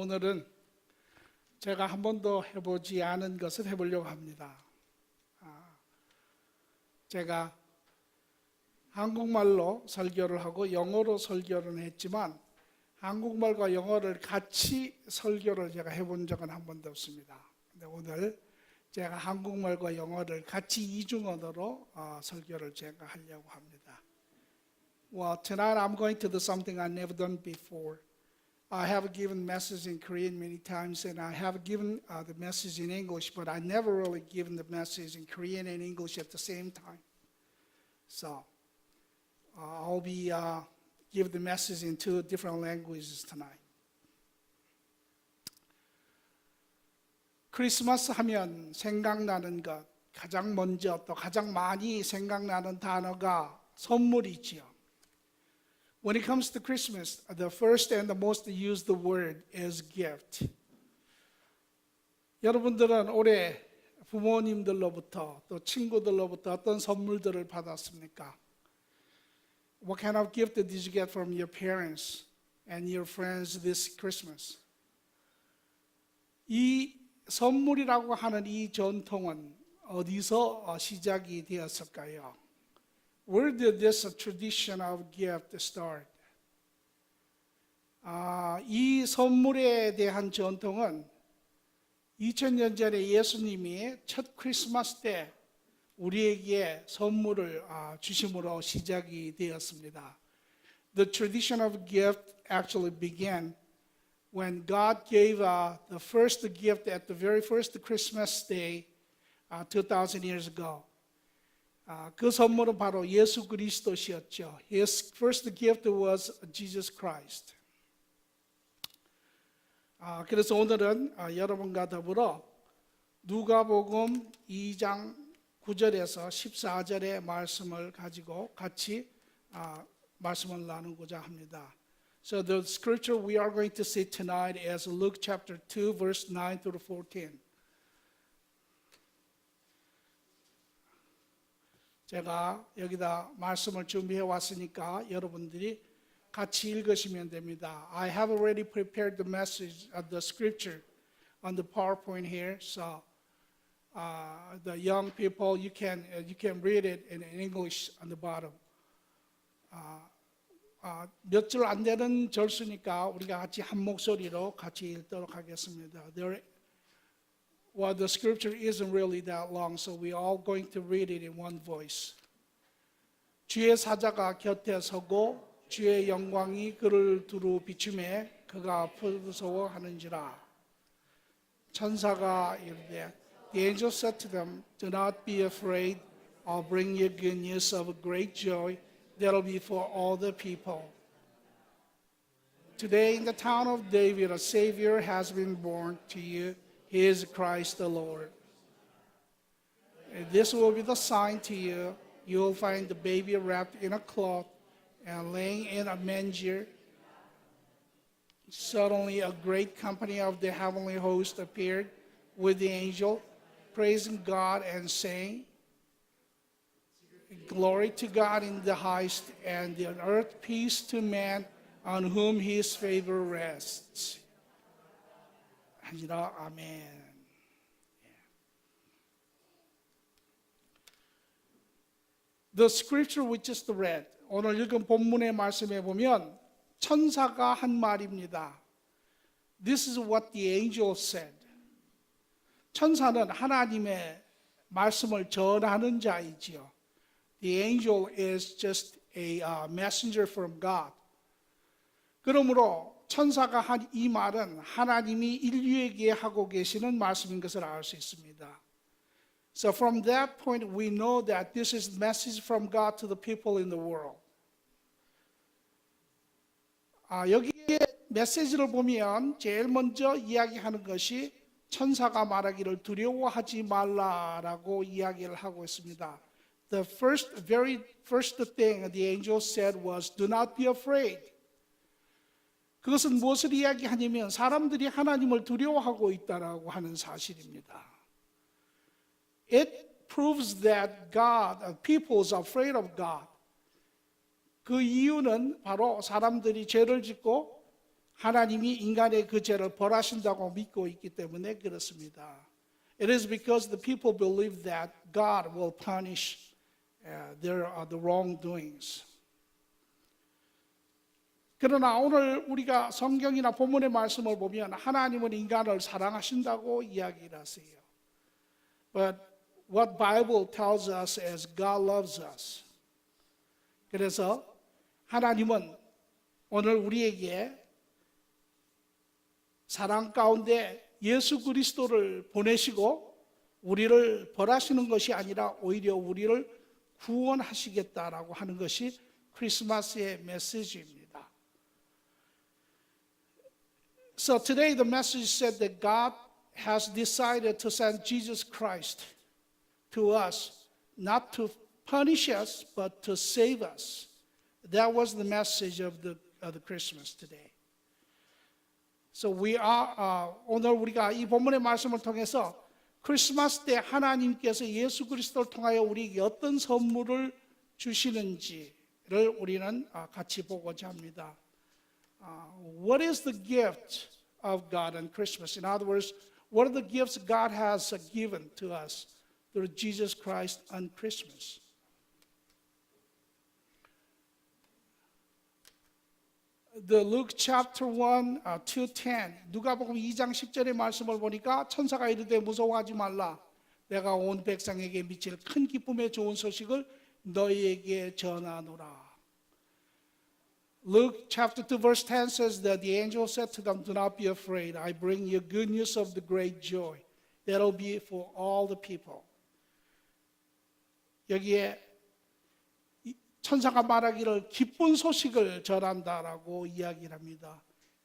오늘은 제가 한 번도 해보지 않은 것을 해보려고 합니다. 제가 한국말로 설교를 하고 영어로 설교를 했지만 한국말과 영어를 같이 설교를 제가 해본 적은 한 번도 없습니다. 근데 오늘 제가 한국말과 영어를 같이 이중 언어로 설교를 제가 하려고 합니다. Well, tonight I'm going to do something I've never done before. I have given messages in Korean many times, and I have given the message in English, but I never really given the message in Korean and English at the same time. So I'll be give the message in two different languages tonight. 크리스마스 하면 생각나는 것, 가장 먼저 또 가장 많이 생각나는 단어가 선물이지요. When it comes to Christmas, the first and the most used word is gift. 여러분들은 올해 부모님들로부터 또 친구들로부터 어떤 선물들을 받았습니까? What kind of gift did you get from your parents and your friends this Christmas? 이 선물이라고 하는 이 전통은 어디서 시작이 되었을까요? Where did this tradition of gift start? 이 선물에 대한 전통은 2000년 전에 예수님이 첫 크리스마스 때 우리에게 선물을 주심으로 시작이 되었습니다. The tradition of gift actually began when God gave the first gift at the very first Christmas day 2000 years ago. 그 선물은 바로 예수 그리스도시였죠. His first gift was Jesus Christ. 그래서 오늘은 여러분과 더불어 누가복음 2장 9절에서 14절의 말씀을 가지고 같이 말씀을 나누고자 합니다. So the scripture we are going to see tonight is Luke chapter 2 verse 9 through 14. 제가 여기다 말씀을 준비해 왔으니까 여러분들이 같이 읽으시면 됩니다. I have already prepared the message of the scripture on the PowerPoint here, so the young people you can read it in English on the bottom. 몇 줄 안 되는 절수니까 우리가 같이 한 목소리로 같이 읽도록 하겠습니다. Well, the scripture isn't really that long, so we're all going to read it in one voice. 주의 사자가 곁에 서고 주의 영광이 그를 두루 비추매 그가 부서워하는지라. 천사가 이르되 The angel said to them, Do not be afraid. I'll bring you good news of great joy that'll be for all the people. Today in the town of David, a Savior has been born to you. He is Christ the Lord. And this will be the sign to you. You will find the baby wrapped in a cloth and laying in a manger. Suddenly a great company of the heavenly host appeared with the angel, praising God and saying, Glory to God in the highest, and on earth peace to man on whom his favor rests. 하니라. 아멘. The scripture we just read, 오늘 읽은 본문의 말씀에 보면 천사가 한 말입니다. This is what the angel said. 천사는 하나님의 말씀을 전하는 자이지요. The angel is just a messenger from God. 그러므로 천사가 한 이 말은 하나님이 인류에게 하고 계시는 말씀인 것을 알 수 있습니다. So from that point we know that this is a message from God to the people in the world. 여기에 메시지를 보면 제일 먼저 이야기하는 것이 천사가 말하기를 두려워하지 말라라고 이야기를 하고 있습니다. The very first thing the angel said was, Do not be afraid. 그것은 무엇을 이야기하냐면 사람들이 하나님을 두려워하고 있다라고 하는 사실입니다. It proves that people are afraid of God. 그 이유는 바로 사람들이 죄를 짓고 하나님이 인간의 그 죄를 벌하신다고 믿고 있기 때문에 그렇습니다. It is because the people believe that God will punish the wrongdoings. 그러나 오늘 우리가 성경이나 본문의 말씀을 보면 하나님은 인간을 사랑하신다고 이야기를 하세요. But what Bible tells us is God loves us. 그래서 하나님은 오늘 우리에게 사랑 가운데 예수 그리스도를 보내시고 우리를 벌하시는 것이 아니라 오히려 우리를 구원하시겠다라고 하는 것이 크리스마스의 메시지입니다. So today the message said that God has decided to send Jesus Christ to us, not to punish us, but to save us. That was the message of the Christmas today. So 오늘 우리가 이 본문의 말씀을 통해서 크리스마스 때 하나님께서 예수 그리스도를 통하여 우리에게 어떤 선물을 주시는지를 우리는 같이 보고자 합니다. What is the gift of God on Christmas? In other words, what are the gifts God has given to us through Jesus Christ on Christmas? The Luke chapter 1, 2:10 누가복음 2장 10절의 말씀을 보니까 천사가 이르되 무서워하지 말라 내가 온 백성에게 미칠 큰 기쁨의 좋은 소식을 너희에게 전하노라. Luke chapter 2 verse 10 says that the angel said to them, do not be afraid. I bring you good news of the great joy. That'll be for all the people. 여기에 천사가 말하기를 기쁜 소식을 전한다라고 이야기를 합니다.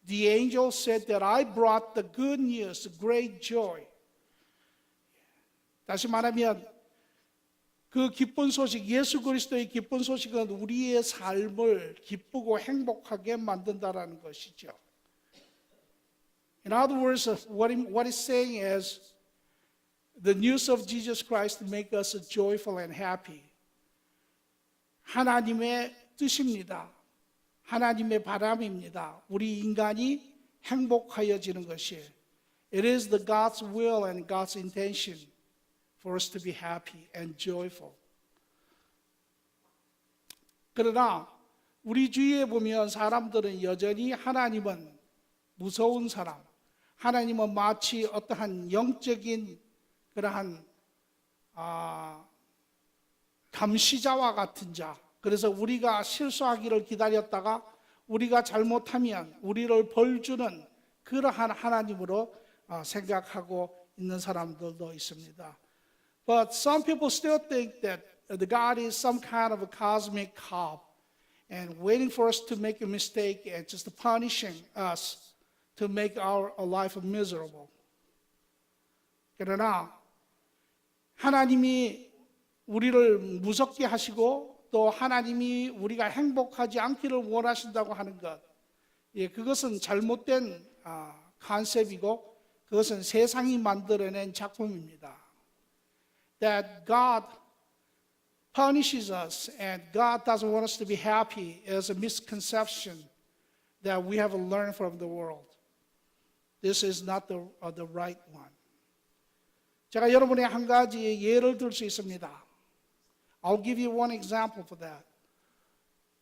The angel said that I brought the good news, great joy. 다시 말하면 그 기쁜 소식, 예수 그리스도의 기쁜 소식은 우리의 삶을 기쁘고 행복하게 만든다라는 것이죠. In other words, what it's saying is the news of Jesus Christ make us joyful and happy. 하나님의 뜻입니다. 하나님의 바람입니다. 우리 인간이 행복하여지는 것이. It is the God's will and God's intention for us to be happy and joyful. 그러나 우리 주위에 보면 사람들은 여전히 하나님은 무서운 사람, 하나님은 마치 어떠한 영적인 그러한 감시자와 같은 자. 그래서 우리가 실수하기를 기다렸다가 우리가 잘못하면 우리를 벌주는 그러한 하나님으로 생각하고 있는 사람들도 있습니다. But some people still think that the God is some kind of a cosmic cop and waiting for us to make a mistake and just punishing us to make our life miserable. 그러나 하나님이 우리를 무섭게 하시고 또 하나님이 우리가 행복하지 않기를 원하신다고 하는 것, 그것은 잘못된 컨셉이고 그것은 세상이 만들어낸 작품입니다. That God punishes us and God doesn't want us to be happy is a misconception that we have learned from the world. This is not the right one. 제가 여러분의 한 가지 예를 들 수 있습니다. I'll give you one example for that.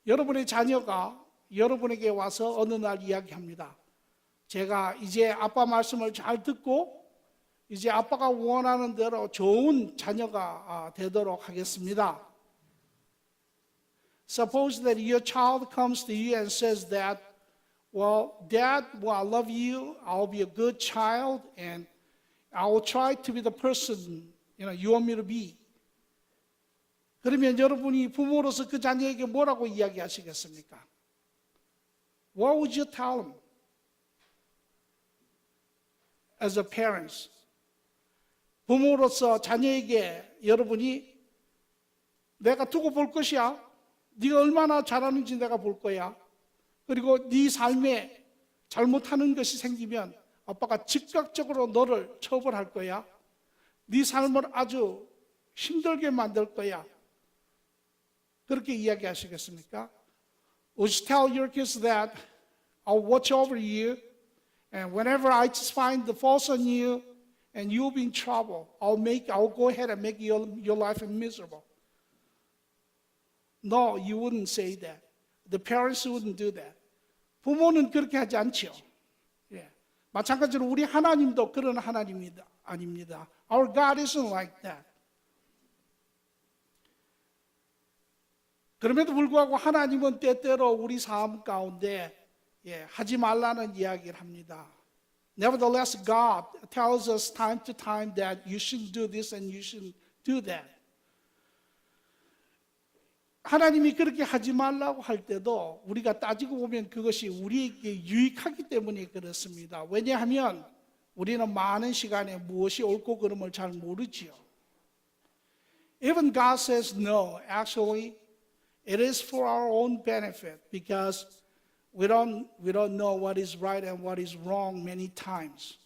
여러분의 자녀가 여러분에게 와서 어느 날 이야기합니다. 제가 이제 아빠 말씀을 잘 듣고 이제 아빠가 원하는 대로 좋은 자녀가 되도록 하겠습니다. Suppose that your child comes to you and says that, well, Dad, well, I love you. I'll be a good child and I will try to be the person you want me to be. 그러면 여러분이 부모로서 그 자녀에게 뭐라고 이야기하시겠습니까? What would you tell them as a parents? 부모로서 자녀에게 여러분이 내가 두고 볼 것이야. 네가 얼마나 잘하는지 내가 볼 거야. 그리고 네 삶에 잘못하는 것이 생기면 아빠가 즉각적으로 너를 처벌할 거야. 네 삶을 아주 힘들게 만들 거야. 그렇게 이야기하시겠습니까? Would you tell your kids that I'll watch over you. And whenever I just find the faults on you and you'll be in trouble, I'll go ahead and make your life miserable. No, you wouldn't say that. The parents wouldn't do that. 부모는 그렇게 하지 않죠. 예. 마찬가지로 우리 하나님도 그런 하나님이 아닙니다. Our God isn't like that. 그럼에도 불구하고 하나님은 때때로 우리 삶 가운데 하지 말라는 이야기를 합니다. Nevertheless, God tells us time to time that you shouldn't do this and you shouldn't do that. 하나님이 그렇게 하지 말라고 할 때도 우리가 따지고 보면 그것이 우리에게 유익하기 때문에 그렇습니다. 왜냐하면 우리는 많은 시간에 무엇이 옳고 그름을 잘 모르지요. Even God says no, actually, it is for our own benefit because we don't know what is right and what is wrong many times.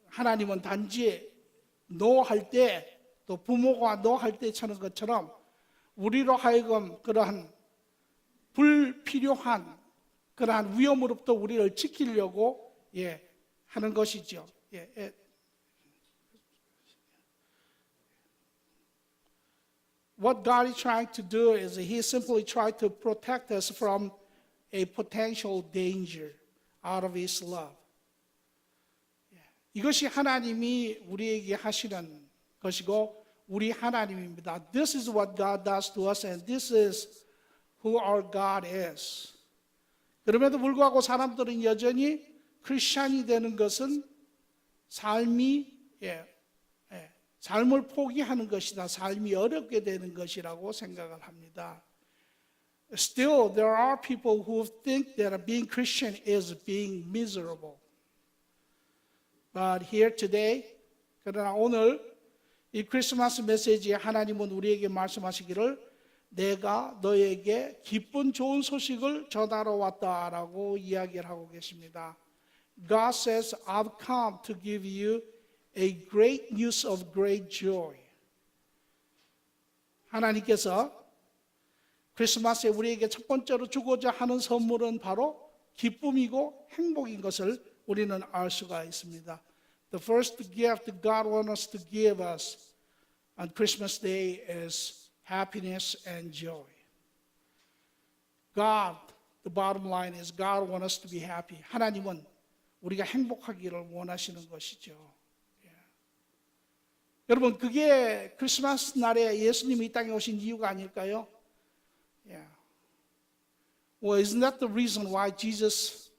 하나님은 단지 no 할 때 또 부모가 no 할 때 처럼 것처럼 우리로 하여금 그러한 불필요한 그러한 위험으로부터 우리를 지키려고 하는 것이죠. What God is trying to do is He simply trying to protect us from a potential danger out of His love. 이것이 하나님이 우리에게 하시는 것이고 우리 하나님입니다. This is what God does to us and this is who our God is. 그럼에도 불구하고 사람들은 여전히 크리스찬이 되는 것은 삶을 포기하는 것이다. 삶이 어렵게 되는 것이라고 생각을 합니다. Still, there are people who think that being Christian is being miserable. But here today, 그러나 오늘 이 크리스마스 메시지에 하나님은 우리에게 말씀하시기를 내가 너에게 기쁜 좋은 소식을 전하러 왔다라고 이야기를 하고 계십니다. God says, I've come to give you a great news of great joy. 하나님께서 크리스마스에 우리에게 첫 번째로 주고자 하는 선물은 바로 기쁨이고 행복인 것을 우리는 알 수가 있습니다. The first gift that God wants us to give us on Christmas Day is happiness and joy. God, the bottom line is God wants us to be happy. 하나님은 우리가 행복하기를 원하시는 것이죠. 여러분, 그게 크리스마스 날에 예수님이 이 땅에 오신 이유가 아닐까요? Well, isn't that the reason why Jesus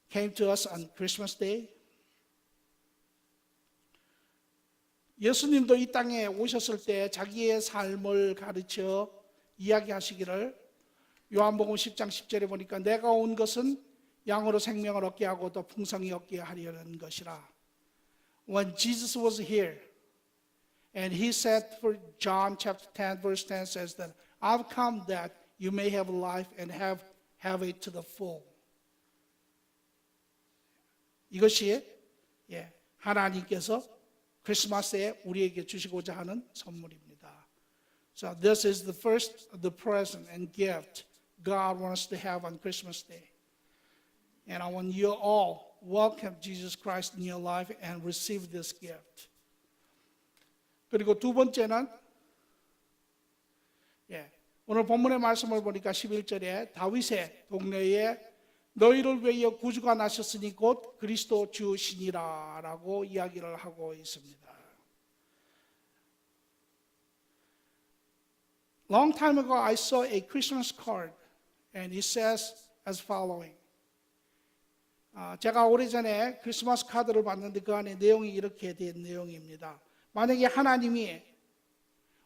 came to us on Christmas Day? 예수님도 이 땅에 오셨을 때 자기의 삶을 가르쳐 이야기하시기를 요한복음 10장 10절에 보니까 내가 온 것은 양으로 생명을 얻게 하고 또 풍성히 얻게 하려는 것이라. When Jesus was here and he said for John chapter 10 verse 10 says that I've come that you may have life and have it to the full. 이것이 하나님께서 크리스마스에 우리에게 주시고자 하는 선물입니다. So this is the first the present and gift God wants to have on Christmas Day. And I want you all welcome Jesus Christ in your life and receive this gift. 그리고 두 번째는 오늘 본문의 말씀을 보니까 11절에 다윗의 동네에 너희를 위하여 구주가 나셨으니 곧 그리스도 주시니라 라고 이야기를 하고 있습니다. Long time ago I saw a Christmas card and it says as following. 제가 오래전에 크리스마스 카드를 봤는데 그 안에 내용이 이렇게 된 내용입니다. 만약에 하나님이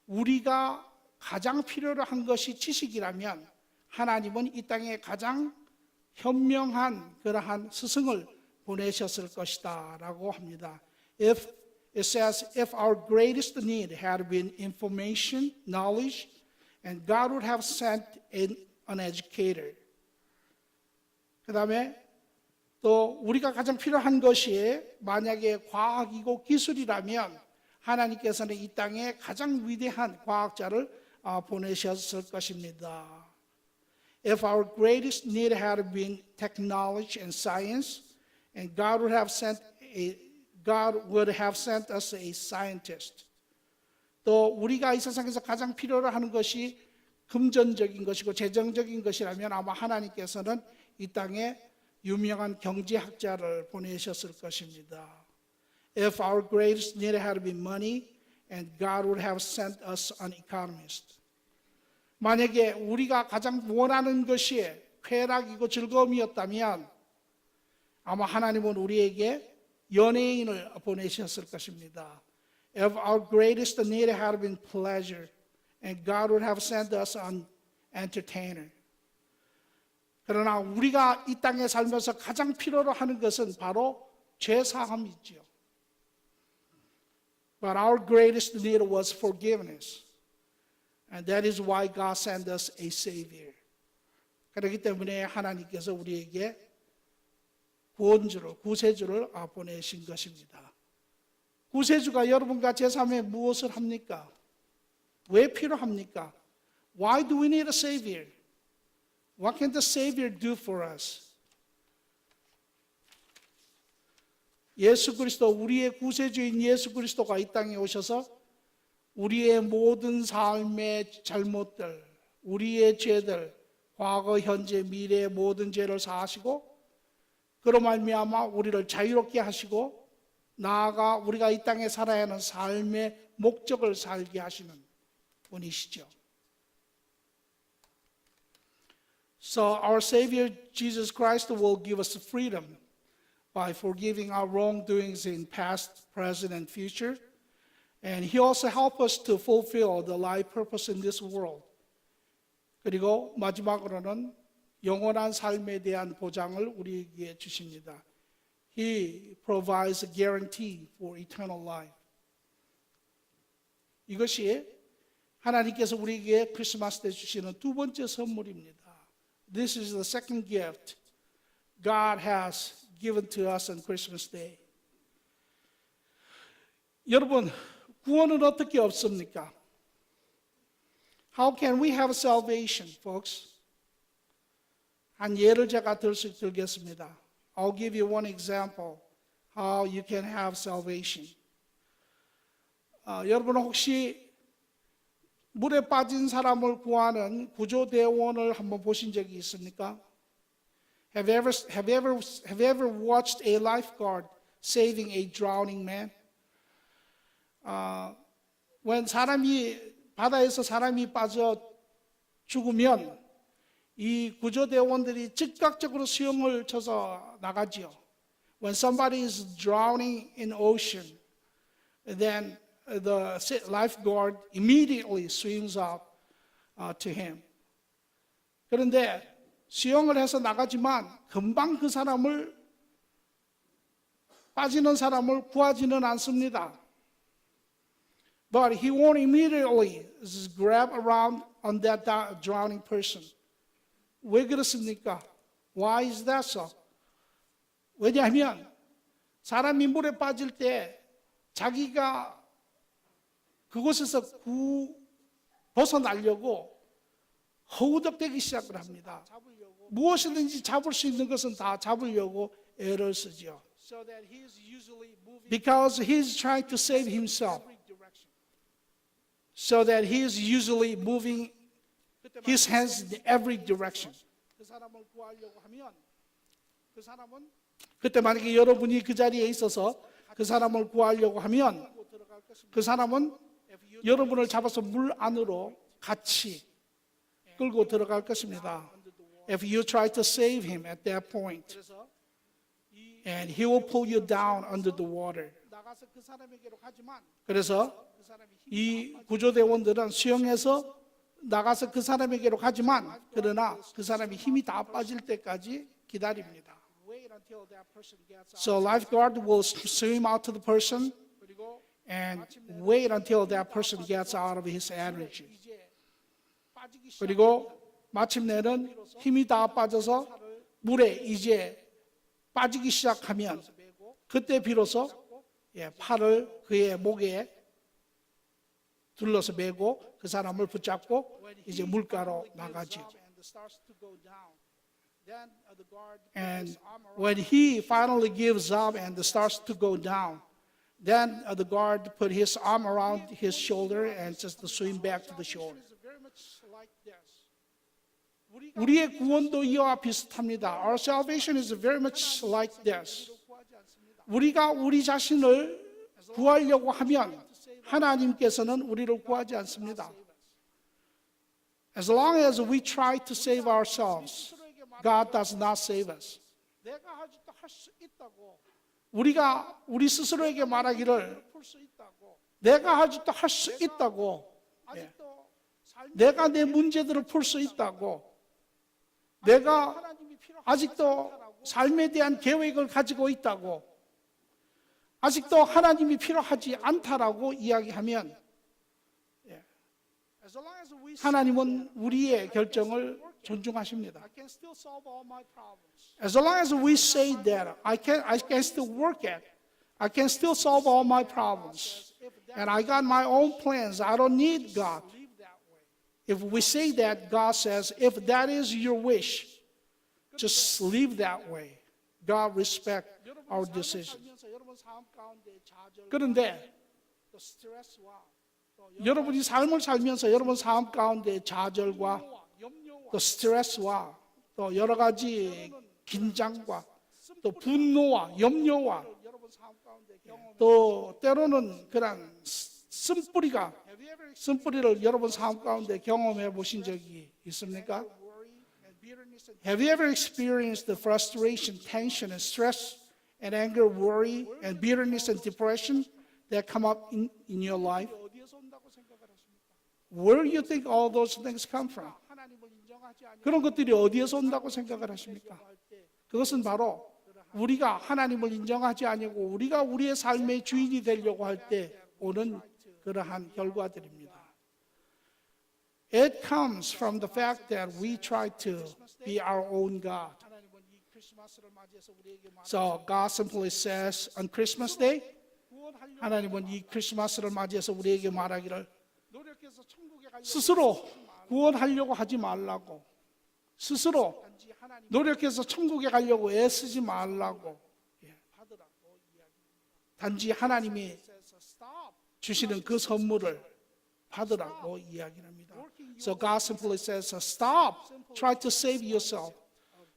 우리가 가장 필요로 한 것이 지식이라면 하나님은 이 땅에 가장 현명한 그러한 스승을 보내셨을 것이다 라고 합니다. It says, if our greatest need had been information, knowledge, and God would have sent an educator. 그 다음에 또 우리가 가장 필요한 것이 만약에 과학이고 기술이라면 하나님께서는 이 땅에 가장 위대한 과학자를 보내셨을 것입니다. If our greatest need had been technology and science, and God would have sent us a scientist. 또 우리가 이 세상에서 가장 필요로 하는 것이 금전적인 것이고 재정적인 것이라면 아마 하나님께서는 이 땅에 유명한 경제학자를 보내셨을 것입니다. If our greatest need had been money, and God would have sent us an economist. 만약에 우리가 가장 원하는 것이 쾌락이고 즐거움이었다면 아마 하나님은 우리에게 연예인을 보내셨을 것입니다. If our greatest need had been pleasure, and God would have sent us an entertainer. 그러나 우리가 이 땅에 살면서 가장 필요로 하는 것은 바로 죄사함이지요. But our greatest need was forgiveness. And that is why God sent us a Savior. 그렇기 때문에 하나님께서 우리에게 구세주를 보내신 것입니다. 구세주가 여러분과 제3에 무엇을 합니까? 왜 필요합니까? Why do we need a Savior? What can the Savior do for us? 예수 그리스도, 우리의 구세주인 예수 그리스도가 이 땅에 오셔서 우리의 모든 삶의 잘못들, 우리의 죄들, 과거, 현재, 미래의 모든 죄를 사하시고 그로 말미암아 우리를 자유롭게 하시고 나아가 우리가 이 땅에 살아야 하는 삶의 목적을 살게 하시는 분이시죠. So our Savior Jesus Christ will give us freedom by forgiving our wrongdoings in past, present, and future. And He also helps us to fulfill the life purpose in this world. 그리고 마지막으로는 영원한 삶에 대한 보장을 우리에게 주십니다. He provides a guarantee for eternal life. 이것이 하나님께서 우리에게 크리스마스 때 주시는 두 번째 선물입니다. This is the second gift God has given to us on Christmas Day. 여러분, 구원은 어떻게 얻습니까? How can we have salvation, folks? 한 예를 제가 들겠습니다. I'll give you one example how you can have salvation. 여러분 혹시 물에 빠진 사람을 구하는 구조대원을 한번 보신 적이 있습니까? Have you ever watched a lifeguard saving a drowning man? when 바다에서 사람이 빠져 죽으면 이 구조대원들이 즉각적으로 수영을 쳐서 나가지요. When somebody is drowning in ocean, then the lifeguard immediately swims up to him. 그런데 수영을 해서 나가지만 금방 빠지는 사람을 구하지는 않습니다. But he won't immediately just grab around on that drowning person. 왜 그렇습니까? Why is that so? 왜냐하면 사람이 물에 빠질 때 자기가 그곳에서 벗어나려고 허우적대기 시작을 합니다. 무엇이든지 잡을 수 있는 것은 다 잡으려고 애를 쓰죠. Because he is trying to save himself. So that he is usually moving his hands in every direction. 그때 만약에 여러분이 그 자리에 있어서 그 사람을 구하려고 하면 그 사람은 여러분을 잡아서 물 안으로 같이 끌고 들어갈 것입니다. If you try to save him at that point, and he will pull you down under the water. 그래서 이 구조대원들은 수영해서 나가서 그 사람에게로 가지만 그러나 그 사람이 힘이 다 빠질 때까지 기다립니다. So lifeguard will swim out to the person and wait until that person gets out of his energy. 그리고 마침내는 힘이 다 빠져서 물에 이제 빠지기 시작하면 그때 비로소 팔을 그의 목에 둘러서 매고 그 사람을 붙잡고 이제 물가로 나가죠. And when he finally gives up and starts to go down, then the guard put his arm around his shoulder and just swim back to the shore. 우리의 구원도 이와 비슷합니다. Our salvation is very much like this. 우리가 우리 자신을 구하려고 하면 하나님께서는 우리를 구하지 않습니다. As long as we try to save ourselves, God does not save us. 우리가 우리 스스로에게 말하기를 내가 아직도 할 수 있다고, 내가 내 문제들을 풀 수 있다고, 내가 아직도 삶에 대한 계획을 가지고 있다고, 아직도 하나님이 필요하지 않다라고 이야기하면 하나님은 우리의 결정을 존중하십니다. As long as we say that I can still work at, I can still solve all my problems, and I got my own plans, I don't need God. If we say that, God says, if that is your wish, just live that way. God respects our decision. 그런데 여러분이 삶을 살면서 여러분 삶 가운데 좌절과 또 스트레스와 또 여러 가지 긴장과 또 분노와 염려와 또 때로는 그런 쓴뿌리를 여러분 삶 가운데 경험해 보신 적이 있습니까? Have you ever experienced the frustration, tension, and stress, and anger, worry, and bitterness and depression that come up in your life? Where do you think all those things come from? 그런 것들이 어디에서 온다고 생각을 하십니까? 그것은 바로 우리가 하나님을 인정하지 아니고 우리가 우리의 삶의 주인이 되려고 할 때 오는 그러한 결과들입니다. It comes from the fact that we try to be our own God. So God simply says on Christmas Day, 하나님은 이 크리스마스를 맞이해서 우리에게 말하기를 스스로 구원하려고 하지 말라고, 스스로 노력해서 천국에 가려고 애쓰지 말라고, 단지 하나님이 주시는 그 선물을 받으라고 이야기합니다. So God simply says, stop, try to save yourself.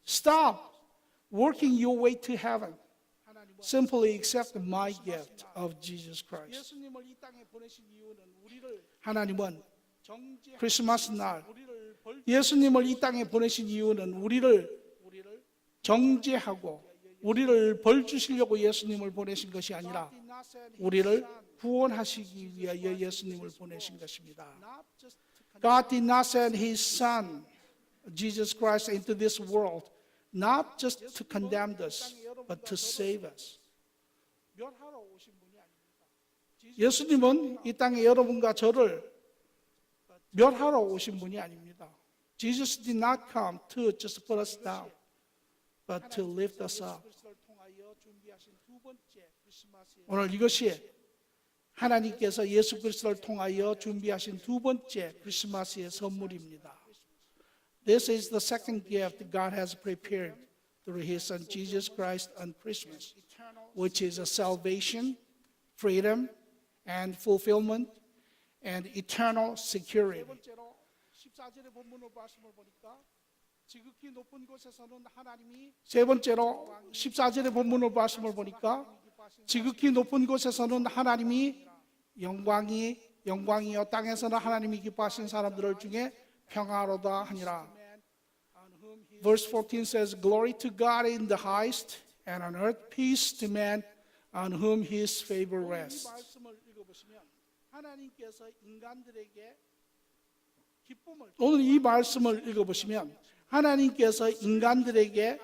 Stop working your way to heaven. Simply accept my gift of Jesus Christ. 하나님은 크리스마스 날 예수님을 이 땅에 보내신 이유는 우리를 정죄하고 우리를 벌 주시려고 예수님을 보내신 것이 아니라 우리를 구원하시기 위하여 예수님을 보내신 것입니다. God did not send His Son, Jesus Christ, into this world, not just to condemn us, but to save us. 예수님은 이 땅에 여러분과 저를 멸하러 오신 분이 아닙니다. Jesus did not come to just put us down, but to lift us up. 오늘 이것이 하나님께서 예수 그리스도를 통하여 준비하신 두 번째 크리스마스의 선물입니다. This is the second gift God has prepared through His Son Jesus Christ on Christmas, which is a salvation, freedom, and fulfillment, and eternal security. 세 번째로 14절의 본문을 말씀을 보니까 지극히 높은 곳에서는 하나님이 영광이요 땅에서는 하나님이 기뻐하신 사람들 중에 평화로다 하니라. Verse 14 says, Glory to God in the highest, and on earth peace to man on whom His favor rests. 오늘 이 말씀을 읽어보시면 하나님께서 인간들에게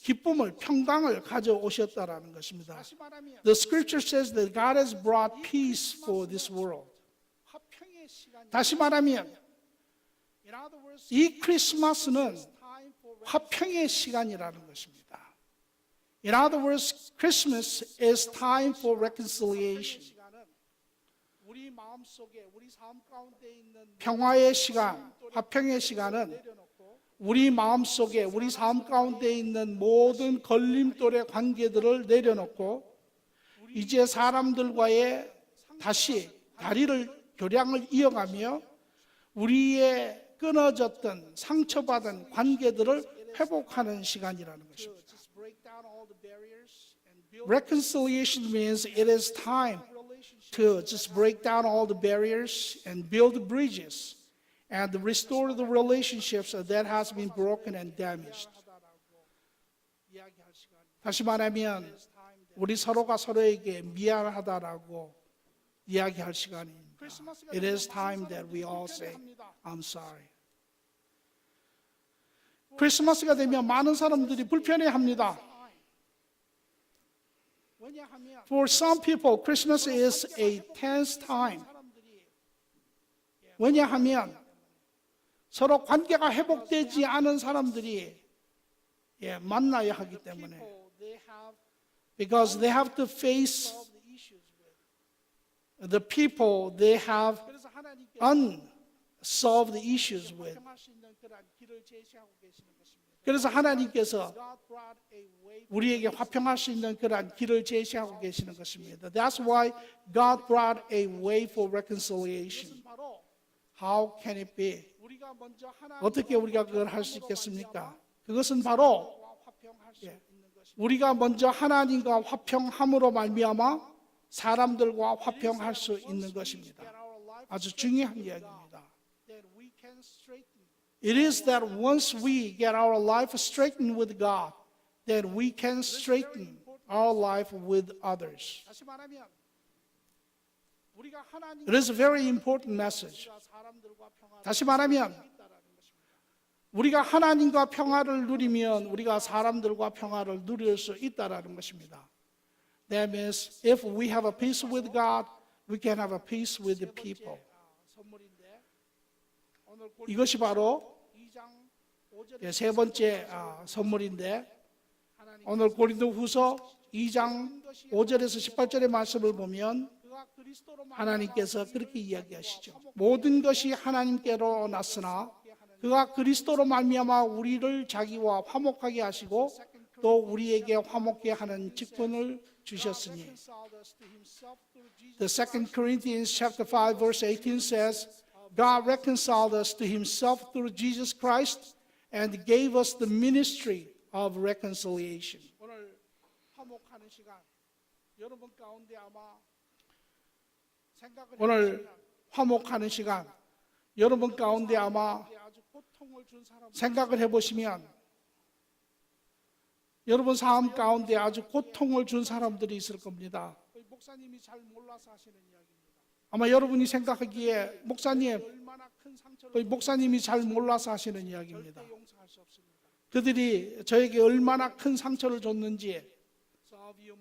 기쁨을, 평강을 가져오셨다라는 것입니다. The scripture says that God has brought peace for this world. 다시 말하면 이 크리스마스는 화평의 시간이라는 것입니다. In other words, Christmas is time for reconciliation. 우리 마음속에 우리 삶 가운데 있는 평화의 시간, 화평의 시간은 우리 마음속에 우리 삶 가운데 있는 모든 걸림돌의 관계들을 내려놓고 이제 사람들과의 다시 교량을 이어가며 우리의 끊어졌던 상처받은 관계들을 회복하는 시간이라는 것입니다. Reconciliation means it is time to just break down all the barriers and build bridges and restore the relationships that has been broken and damaged. 다시 말하면 우리 서로가 서로에게 미안하다라고 이야기할 시간입니다. It is time that we all say, I'm sorry. 크리스마스가 되면 많은 사람들이 불편해합니다. For some people, Christmas is a tense time. 왜냐하면 서로 관계가 회복되지 않은 사람들이 만나야 하기 때문에. Because they have to face the people they have unsolved issues with. 그래서 하나님께서 우리에게 화평할 수 있는 그러한 길을 제시하고 계시는 것입니다. That's why God brought a way for reconciliation. How can it be? 어떻게 우리가 그걸 할 수 있겠습니까? 그것은 바로 우리가 먼저 하나님과 화평함으로 말미암아 사람들과 화평할 수 있는 것입니다. 아주 중요한 이야기입니다. It is that once we get our life straightened with God, then we can straighten our life with others. It is a very important message. 다시 말하면 우리가 하나님과 평화를 누리면 우리가 사람들과 평화를 누릴 수 있다라는 것입니다. That means if we have a peace with God, we can have a peace with the people. 이것이 바로 세 번째 선물인데 오늘 고린도후서 2장 5절에서 18절의 말씀을 보면 하나님께서 그렇게 이야기하시죠. 모든 것이 하나님께로 났으나 그가 그리스도로 말미암아 우리를 자기와 화목하게 하시고 또 우리에게 화목케 하는 직분을 주셨으니. The 2 Corinthians chapter 5 verse 18 says, God reconciled us to himself through Jesus Christ and gave us the ministry of reconciliation. 오늘 화목하는 시간 여러분 가운데 아마 생각을 해보시면 여러분 삶 가운데 아주 고통을 준 사람들이 있을 겁니다. 목사님이 잘 몰라서 하시는 이야기입니다. 아마 여러분이 생각하기에 목사님이 잘 몰라서 하시는 이야기입니다. 그들이 저에게 얼마나 큰 상처를 줬는지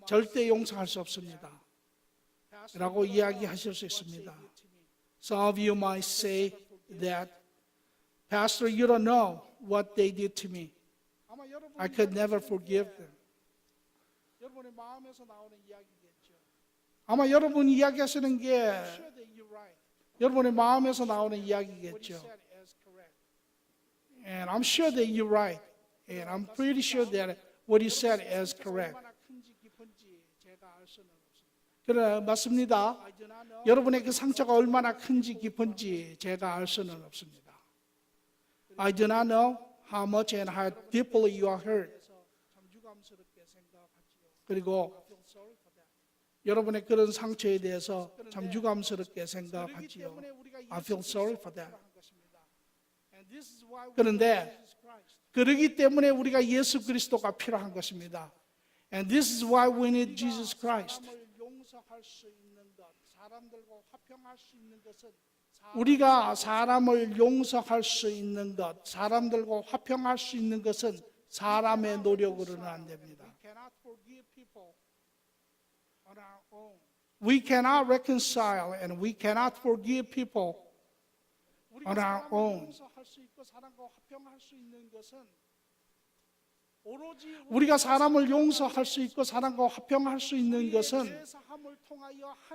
절대 용서할 수 없습니다. 라고 이야기하실 수 있습니다. Some of you might say that, Pastor, you don't know what they did to me. I could never forgive them. 아마 여러분이 이야기하시는 게 여러분의 마음에서 나오는 이야기겠죠. And I'm sure that you're right. And I'm pretty sure that what you said is correct. 그래, 맞습니다. 여러분의 그 상처가 얼마나 큰지 깊은지 제가 알 수는 없습니다. I do not know how much and how deeply you are hurt. 그리고 여러분의 그런 상처에 대해서 참 유감스럽게 생각하지요. I feel sorry for that. 그런데 그러기 때문에 우리가 예수 그리스도가 필요한 것입니다. And this is why we need Jesus Christ. 우리가 사람을 용서할 수 있는 것, 사람들과 화평할 수 있는 것은 사람의 노력으로는 안 됩니다. We cannot reconcile and we cannot forgive people on our own. 우리가 사람을 용서할 수 있고 사람과 화평할 수 있는 것은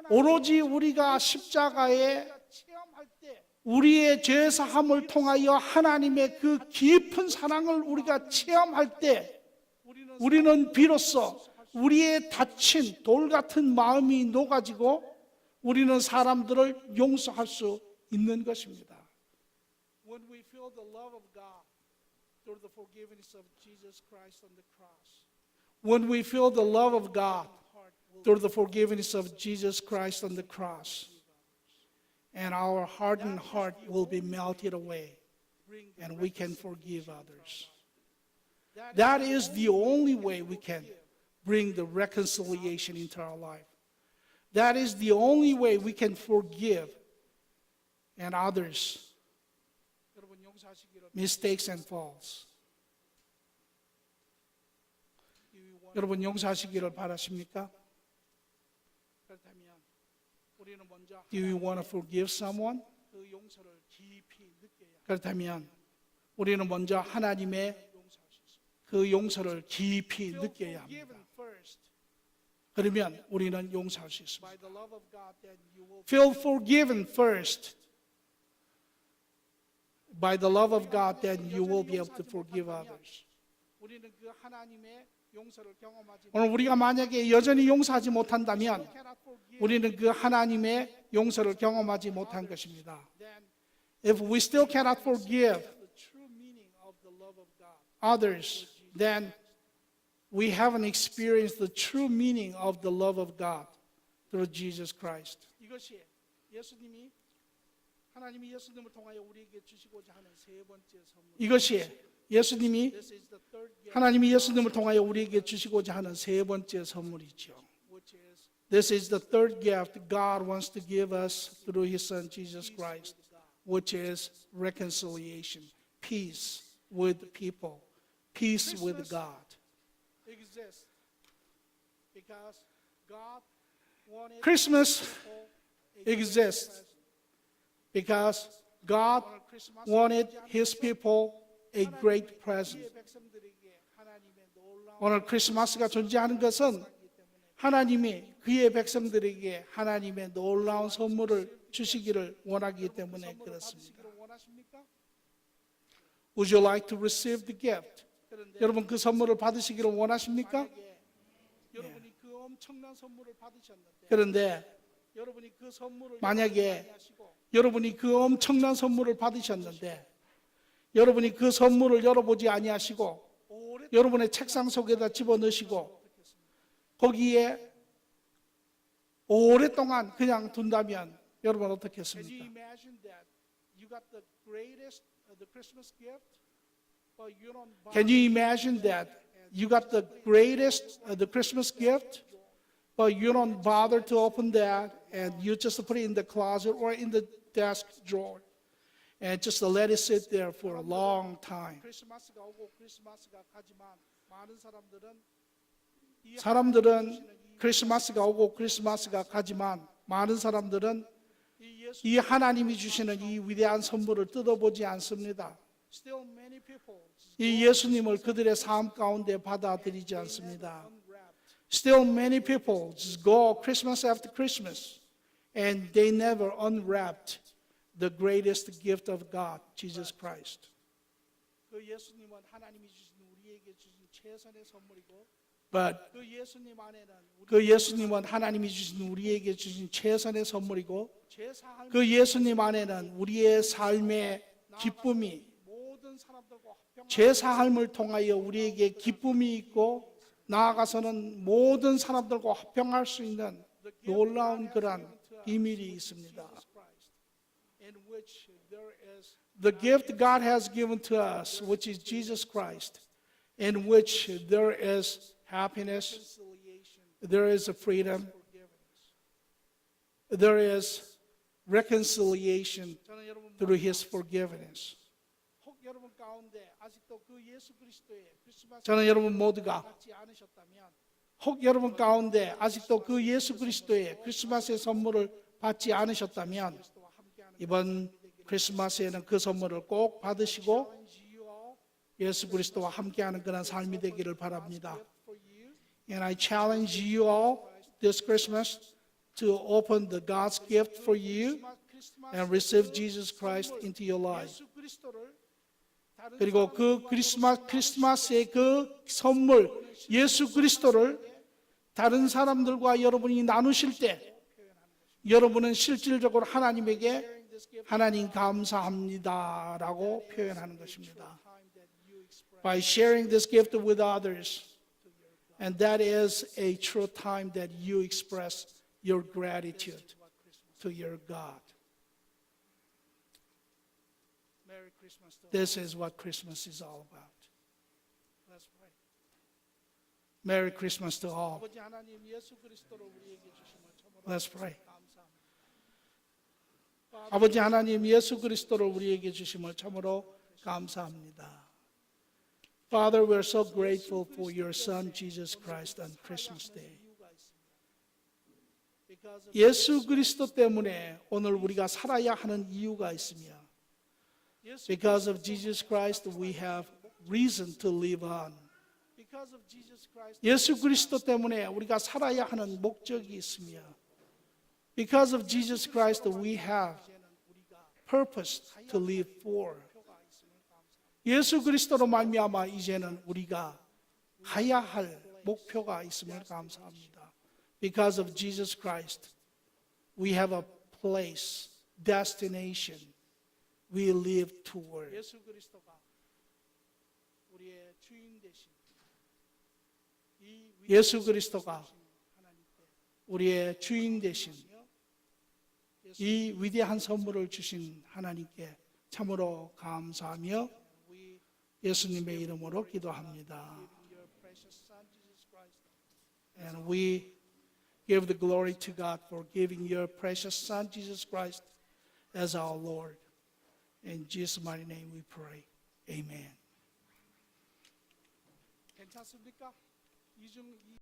오로지 우리가 십자가에 우리의 죄 사함을 통하여 하나님의 그 깊은 사랑을 우리가 체험할 때 우리는 비로소 우리의 다친 돌 같은 마음이 녹아지고 우리는 사람들을 용서할 수 있는 것입니다. When we feel the love of God through the forgiveness of Jesus Christ on the cross. When we feel the love of God through the forgiveness of Jesus Christ on the cross. And our hardened heart will be melted away and we can forgive others. That is the only way we can bring the reconciliation into our life. That is the only way we can forgive and others mistakes and faults. 여러분 용서하시기를 바라십니까? Do you want to forgive someone? 그렇다면 우리는 먼저 하나님의 그 용서를 깊이 느껴야 합니다. 그러면 우리는 용서할 수 있습니다. Feel forgiven first. By the love of God, then you will be able to forgive others. 오늘 우리가 만약에 여전히 용서하지 못한다면 우리는 그 하나님의 용서를 경험하지 못한 것입니다. If we still cannot forgive others, then we haven't experienced the true meaning of the love of God through Jesus Christ. 이것이 예수님이 하나님이 예수님을 통하여 우리에게 주시고자 하는 세 번째 선물. 이것이 예수님이 하나님이 예수님을 통하여 우리에게 주시고자 하는 세 번째 선물이죠. This is the third gift God wants to give us through His Son Jesus Christ, which is reconciliation, peace with people, peace with God. Christmas exists because God wanted His people a great present. 오늘 크리스마스가 존재하는 것은 하나님이 그의 백성들에게 하나님의 놀라운 선물을 주시기를 원하기 때문에 그렇습니다. Would you like to receive the gift? 여러분 그 선물을 받으시기를 원하십니까? 그런데 만약에 여러분이 그 엄청난 선물을 받으셨는데 여러분이 그 선물을 열어보지 아니하시고 여러분의 책상 속에다 집어넣으시고 거기에 오랫동안 그냥 둔다면 여러분 어떻겠습니까? Can you imagine that you got the greatest the Christmas gift, but you don't bother to open that and you just put it in the closet or in the desk drawer and just let it sit there for a long time. 사람들은 크리스마스가 오고 크리스마스가 가지만 많은 사람들은 이 하나님이 주시는 이 위대한 선물을 뜯어보지 않습니다. 이 예수님을 그들의 삶 가운데 받아들이지 않습니다. Still many people just go Christmas after Christmas and they never unwrapped the greatest gift of God, Jesus Christ. 그 예수님은 하나님이 주신 우리에게 주신 최선의 선물이고 But 그 예수님은 하나님이 주신 우리에게 주신 최선의 선물이고 그 예수님 안에는 우리의 삶의 기쁨이 제사함을 통하여 우리에게 기쁨이 있고 나아가서는 모든 사람들과 화평할 수 있는 놀라운 그런 비밀이 있습니다. The gift God has given to us, which is Jesus Christ, in which there is happiness, there is a freedom, there is reconciliation through His forgiveness. 저는 여러분 모두가 혹 여러분 가운데 아직도 그 예수 그리스도의 크리스마스의 선물을 받지 않으셨다면 이번 크리스마스에는 그 선물을 꼭 받으시고 예수 그리스도와 함께하는 그런 삶이 되기를 바랍니다. And I challenge you all this Christmas to open the God's gift for you and receive Jesus Christ into your life. 그리고 그 크리스마스의 그 선물 예수 그리스도를 다른 사람들과 여러분이 나누실 때 여러분은 실질적으로 하나님에게 하나님 감사합니다라고 표현하는 것입니다. By sharing this gift with others, and that is a true time that you express your gratitude to your God. This is what Christmas is all about. Let's pray. Merry Christmas to all. Let's pray. 아버지 하나님 예수 그리스도를 우리에게 주심을 참으로 감사합니다. Father, we're so grateful for your Son Jesus Christ on Christmas Day. 예수 그리스도 때문에 오늘 우리가 살아야 하는 이유가 있으며 Because of Jesus Christ, we have reason to live on. 예수 그리스도 때문에 우리가 살아야 하는 목적이 있으며 Because of Jesus Christ, we have purpose to live for. 예수 그리스도로 말미암아 이제는 우리가 가야 할 목표가 있음을 감사합니다. Because of Jesus Christ, we have a place, destination we live toward. 예수 그리스도가 우리의 주인 되신 예수 그리스도가 우리의 주인 되신 이 위대한 선물을 주신 하나님께 참으로 감사하며 예수님의 이름으로 기도합니다. And we give the glory to God for giving your precious Son Jesus Christ as our Lord. In Jesus' mighty name we pray. Amen. 괜찮습니까?